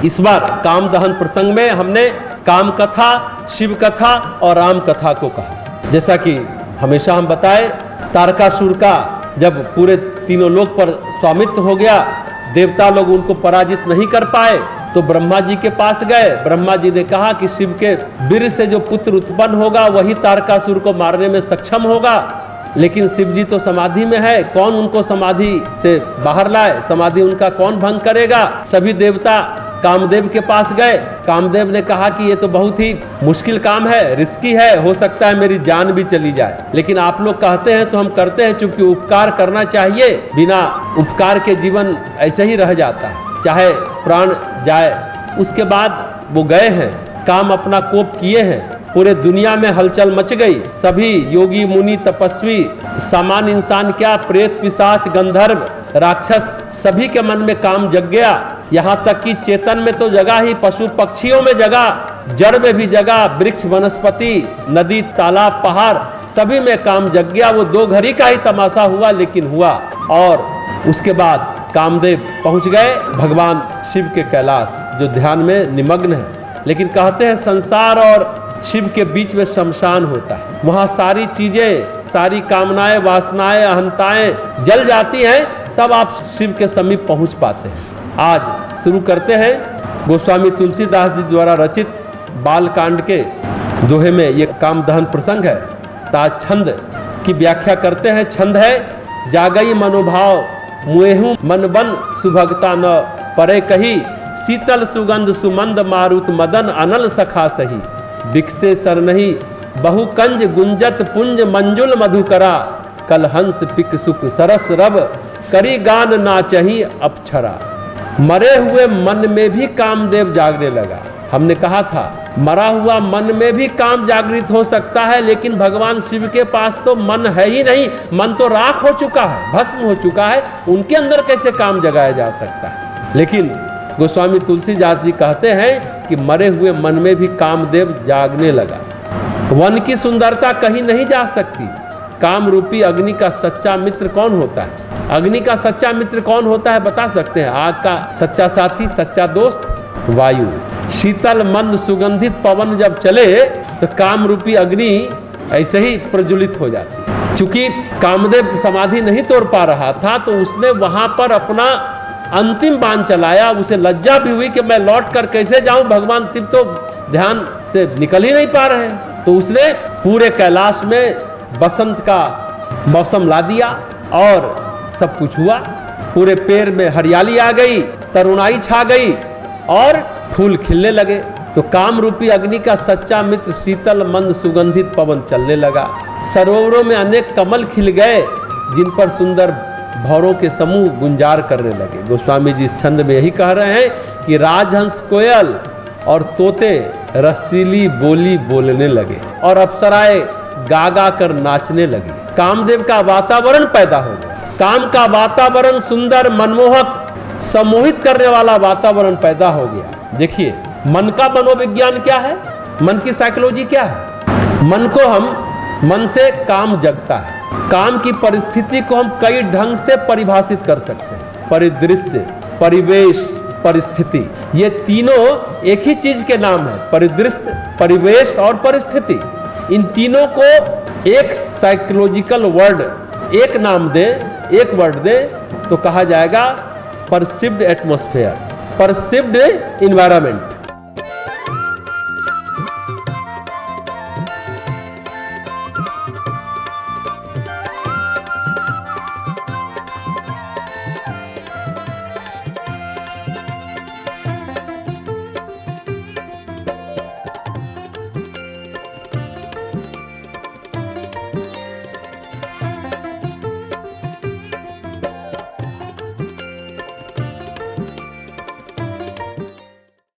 इस बार काम दहन प्रसंग में हमने काम कथा, शिव कथा और राम कथा को कहा। जैसा कि हमेशा हम बताए, तारकासुर का जब पूरे तीनों लोक पर स्वामित्व हो गया, देवता लोग उनको पराजित नहीं कर पाए, तो ब्रह्मा जी के पास गए। ब्रह्मा जी ने कहा कि शिव के वीर से जो पुत्र उत्पन्न होगा वही तारकासुर को मारने में सक्षम होगा। लेकिन शिव जी तो समाधि में है, कौन उनको समाधि से बाहर लाए? समाधि उनका कौन भंग करेगा? सभी देवता कामदेव के पास गए। कामदेव ने कहा कि ये तो बहुत ही मुश्किल काम है, रिस्की है, हो सकता है मेरी जान भी चली जाए, लेकिन आप लोग कहते हैं तो हम करते हैं, चूंकि उपकार करना चाहिए। बिना उपकार के जीवन ऐसे ही रह जाता है, चाहे प्राण जाए। उसके बाद वो गए हैं, काम अपना कोप किए हैं, पूरे दुनिया में हलचल मच गई। सभी योगी मुनि तपस्वी, सामान्य इंसान क्या, प्रेत पिशाच गंधर्व राक्षस, सभी के मन में काम जग गया। यहाँ तक कि चेतन में तो जगा ही, पशु पक्षियों में जगा, जड़ में भी जगा, वृक्ष वनस्पति नदी तालाब पहाड़ सभी में काम जग गया। वो 2 घड़ी का ही तमाशा हुआ, लेकिन हुआ। और उसके बाद कामदेव पहुंच गए भगवान शिव के कैलाश, जो ध्यान में निमग्न है। लेकिन कहते हैं संसार और शिव के बीच में शमशान होता है, वहां सारी चीजें, सारी कामनाएं, वासनाएं, अहंताएं जल जाती हैं, तब आप शिव के समीप पहुंच पाते हैं। आज शुरू करते हैं गोस्वामी तुलसीदास जी द्वारा रचित बालकांड के दोहे में ये काम दहन प्रसंग है। ताज छंद की व्याख्या करते हैं। छंद है, जागई मनोभाव मुएहू मन बन सुभगता न परे कही, शीतल सुगंध सुमंद मारुत मदन अनल सखा सही, दिक्से सर नहीं बहु कंज गुंजत पुंज मंजुल मधुकरा, कल हंस पिक सुख सरस रब करी गान ना चही अपछरा। मरे हुए मन में भी कामदेव जागने लगा। हमने कहा था मरा हुआ मन में भी काम जागृत हो सकता है, लेकिन भगवान शिव के पास तो मन है ही नहीं, मन तो राख हो चुका है, भस्म हो चुका है, उनके अंदर कैसे काम जगाया जा सकता है? लेकिन गोस्वामी तुलसीदास जी कहते हैं कि मरे हुए मन में भी कामदेव जागने लगा। वन की सुंदरता कहीं नहीं जा सकती। काम रूपी अग्नि का सच्चा मित्र कौन होता है? अग्नि का सच्चा मित्र कौन होता है बता सकते हैं? आग का सच्चा साथी, सच्चा दोस्त वायु। शीतल मंद सुगंधित पवन जब चले तो काम रूपी अग्नि ऐसे ही प्रज्वलित हो जाती। चूंकि कामदेव समाधि नहीं तोड़ पा रहा था, तो उसने वहां पर अपना अंतिम बाण चलाया। उसे लज्जा भी हुई कि मैं लौट कर कैसे जाऊं, भगवान शिव तो ध्यान से निकल ही नहीं पा रहे हैं। तो उसने पूरे कैलाश में बसंत का मौसम ला दिया और सब कुछ हुआ। पूरे पेड़ में हरियाली आ गई, तरुणाई छा गई और फूल खिलने लगे। तो काम रूपी अग्नि का सच्चा मित्र शीतल मंद सुगंधित पवन चलने लगा। सरोवरों में अनेक कमल खिल गए, जिन पर सुंदर भौरों के समूह गुंजार करने लगे। गोस्वामी जी इस छंद में यही कह रहे हैं कि राजहंस कोयल और तोते रसीली बोली बोलने लगे और अप्सराएं गा गा कर नाचने लगी। कामदेव का वातावरण पैदा हो गया। काम का वातावरण सुंदर, मनमोहक, सम्मोहित करने वाला वातावरण पैदा हो गया। देखिए, मन का मनोविज्ञान क्या है, मन की साइकोलॉजी क्या है? मन से काम जगता है। काम की परिस्थिति को हम कई ढंग से परिभाषित कर सकते हैं। परिदृश्य, परिवेश, परिस्थिति, ये तीनों एक ही चीज के नाम है। परिदृश्य, परिवेश और परिस्थिति, इन तीनों को एक साइकोलॉजिकल वर्ड, एक नाम दे, एक वर्ड दे तो कहा जाएगा परसिव्ड एटमॉस्फेयर, परसिव्ड इन्वायरमेंट।